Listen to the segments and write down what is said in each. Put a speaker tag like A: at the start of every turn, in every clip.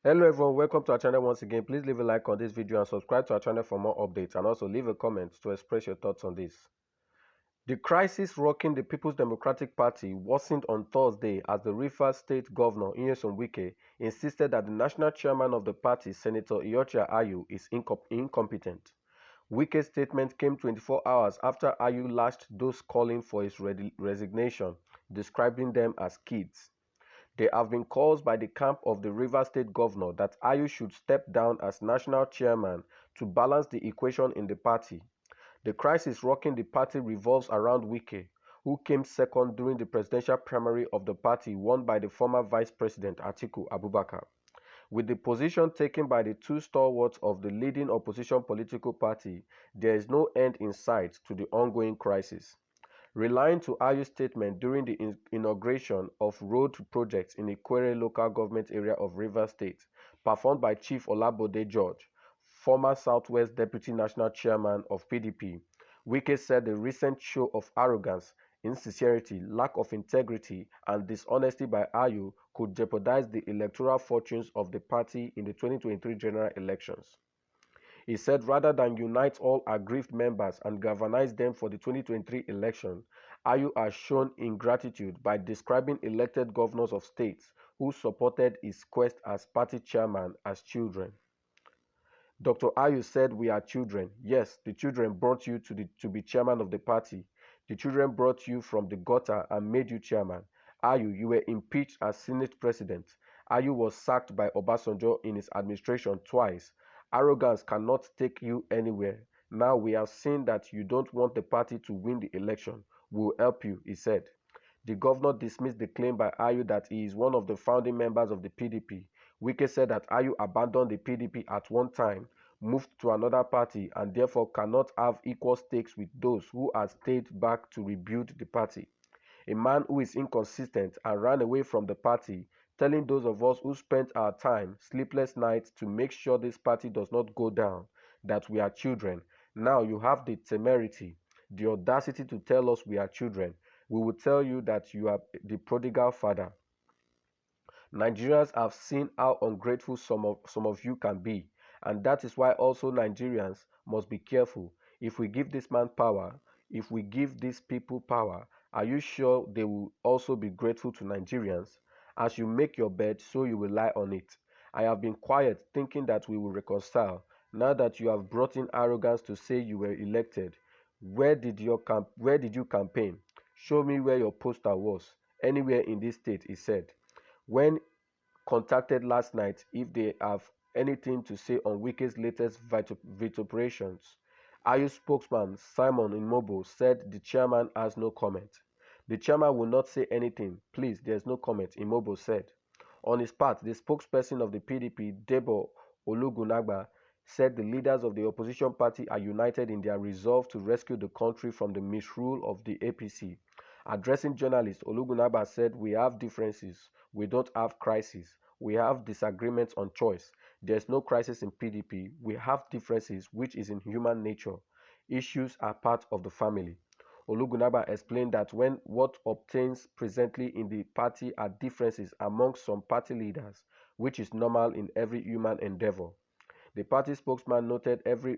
A: Hello everyone, welcome to our channel once again. Please leave a like on this video and subscribe to our channel for more updates, and also leave a comment to express your thoughts on this. The crisis rocking the People's Democratic Party worsened on Thursday as the Rivers State Governor Nyesom Wike insisted that the national chairman of the party, Senator Iyorchia Ayu, is incompetent. Wike's statement came 24 hours after Ayu lashed those calling for his resignation, describing them as kids. There have been calls by the camp of the Rivers State Governor that Ayu should step down as national chairman to balance the equation in the party. The crisis rocking the party revolves around Wike, who came second during the presidential primary of the party won by the former Vice President Atiku Abubakar. With the position taken by the two stalwarts of the leading opposition political party, there is no end in sight to the ongoing crisis. Relying to Ayu's statement during the inauguration of road projects in Ikwere local government area of Rivers State, performed by Chief Olabode George, former Southwest Deputy National Chairman of PDP, Wike said the recent show of arrogance, insincerity, lack of integrity, and dishonesty by Ayu could jeopardize the electoral fortunes of the party in the 2023 general elections. He said rather than unite all aggrieved members and galvanize them for the 2023 election, Ayu has shown ingratitude by describing elected governors of states who supported his quest as party chairman as children. Dr. Ayu said, "We are children. Yes, the children brought you to be chairman of the party. The children brought you from the gutter and made you chairman. Ayu, you were impeached as Senate president. Ayu was sacked by Obasanjo in his administration twice. Arrogance cannot take you anywhere. Now we have seen that you don't want the party to win the election. We'll help you," he said. The governor dismissed the claim by Ayu that he is one of the founding members of the PDP. Wike said that Ayu abandoned the PDP at one time, moved to another party, and therefore cannot have equal stakes with those who had stayed back to rebuild the party. A man who is inconsistent and ran away from the party, telling those of us who spent our time, sleepless nights to make sure this party does not go down, that we are children. Now you have the temerity, the audacity to tell us we are children. We will tell you that you are the prodigal father. Nigerians have seen how ungrateful some of you can be, and that is why also Nigerians must be careful. If we give this man power, if we give these people power, are you sure they will also be grateful to Nigerians? As you make your bed, so you will lie on it. I have been quiet, thinking that we will reconcile. Now that you have brought in arrogance to say you were elected, where did you campaign? Show me where your poster was. Anywhere in this state, he said. When contacted last night if they have anything to say on Wike's latest vituperations, Ayu spokesman Simon Imobo said the chairman has no comment. The chairman will not say anything. Please, there's no comment, Imobo said. On his part, the spokesperson of the PDP, Debo Olugunagba, said the leaders of the opposition party are united in their resolve to rescue the country from the misrule of the APC. Addressing journalists, Olugunagba said, "We have differences. We don't have crisis. We have disagreements on choice. There's no crisis in PDP. We have differences, which is in human nature. Issues are part of the family." Olugunagba explained that when what obtains presently in the party are differences among some party leaders, which is normal in every human endeavor. The party spokesman noted every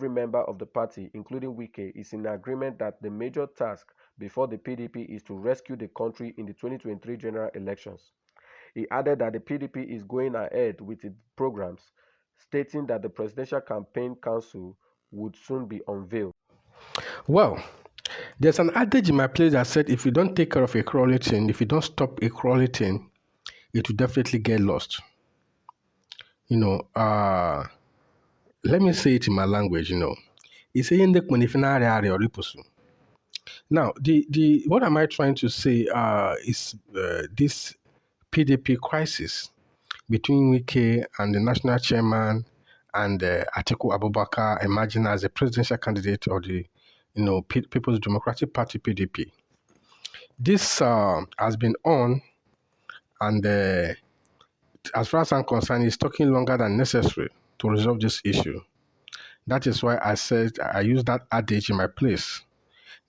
A: member of the party, including Wike, is in agreement that the major task before the PDP is to rescue the country in the 2023 general elections. He added that the PDP is going ahead with its programs, stating that the Presidential Campaign Council would soon be unveiled.
B: Well, there's an adage in my place that said if you don't take care of a crawling thing, if you don't stop a crawling thing, it will definitely get lost. Let me say it in my language, It's saying the now, the what am I trying to say is this PDP crisis between Wike and the national chairman and Atiku Abubakar emerging as a presidential candidate of the People's Democratic Party PDP. This has been on, and as far as I'm concerned, it's taking longer than necessary to resolve this issue. That is why I said I use that adage in my place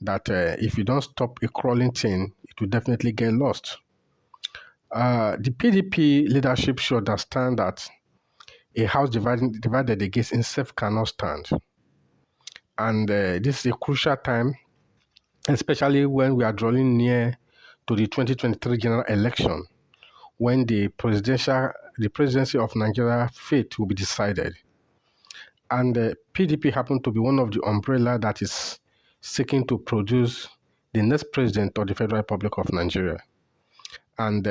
B: that if you don't stop a crawling thing, it will definitely get lost. The PDP leadership should understand that A house divided against itself cannot stand. And this is a crucial time, especially when we are drawing near to the 2023 general election, when the presidency of Nigeria fate will be decided. And PDP happened to be one of the umbrella that is seeking to produce the next president of the Federal Republic of Nigeria. And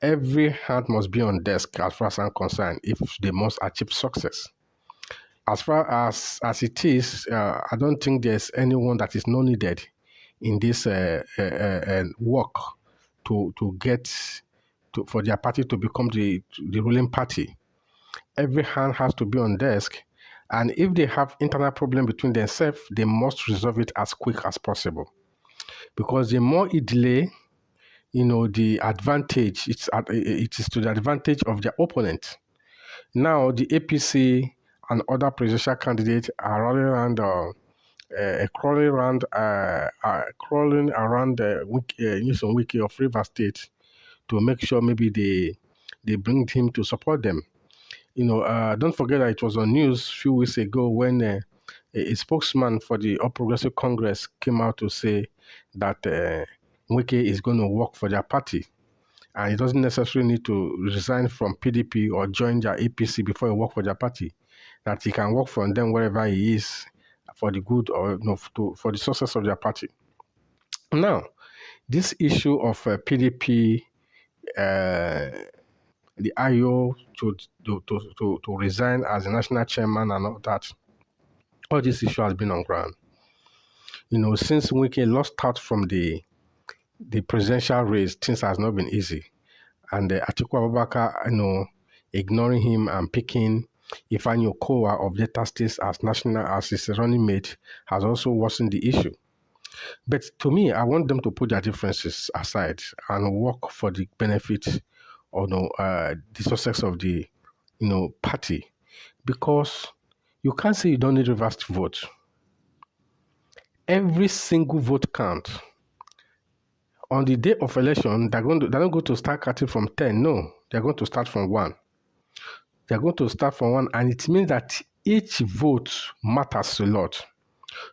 B: every hand must be on desk as far as I'm concerned if they must achieve success. As far as it is, I don't think there's anyone that is not needed in this work to get for their party to become the ruling party. Every hand has to be on desk, and if they have internal problem between themselves, they must resolve it as quick as possible. Because the more it delay, the advantage it is to the advantage of their opponent. Now the APC and other presidential candidates are running around, crawling around Nyesom Wike of Rivers State to make sure maybe they bring him to support them. Don't forget that it was on news a few weeks ago when a spokesman for the All Progressive Congress came out to say that Wike is going to work for their party. And he doesn't necessarily need to resign from PDP or join their APC before he work for their party. That he can work for them wherever he is for the good or for the success of their party. Now, this issue of PDP, the Ayu to resign as the national chairman and all this issue has been on ground. Since Wike lost out from the presidential race, things has not been easy. And Atiku Abubakar, ignoring him and picking Ifeanyi Okowa of Delta State as his running mate has also worsened the issue. But to me, I want them to put their differences aside and work for the benefit of the success of the party, because you can't say you don't need reversed vote. Every single vote counts. On the day of election, they're not going to start counting from 10. No, they're going to start from 1. They're going to start from 1, and it means that each vote matters a lot.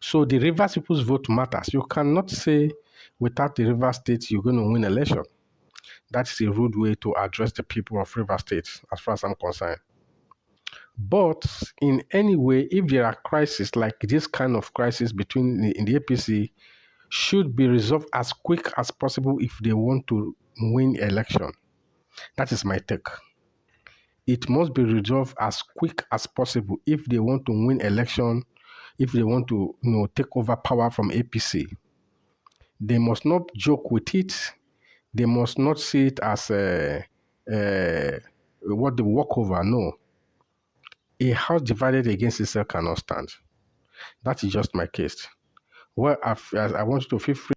B: So the Rivers people's vote matters. You cannot say without the Rivers State you're going to win election. That's a rude way to address the people of Rivers State, as far as I'm concerned. But in any way, if there are crises like this kind of crisis in the APC, should be resolved as quick as possible if they want to win election. That is my take. It must be resolved as quick as possible if they want to win election, if they want to take over power from APC. They must not joke with it. They must not see it as what the walkover. No. A house divided against itself cannot stand. That is just my case. Well, I want you to feel free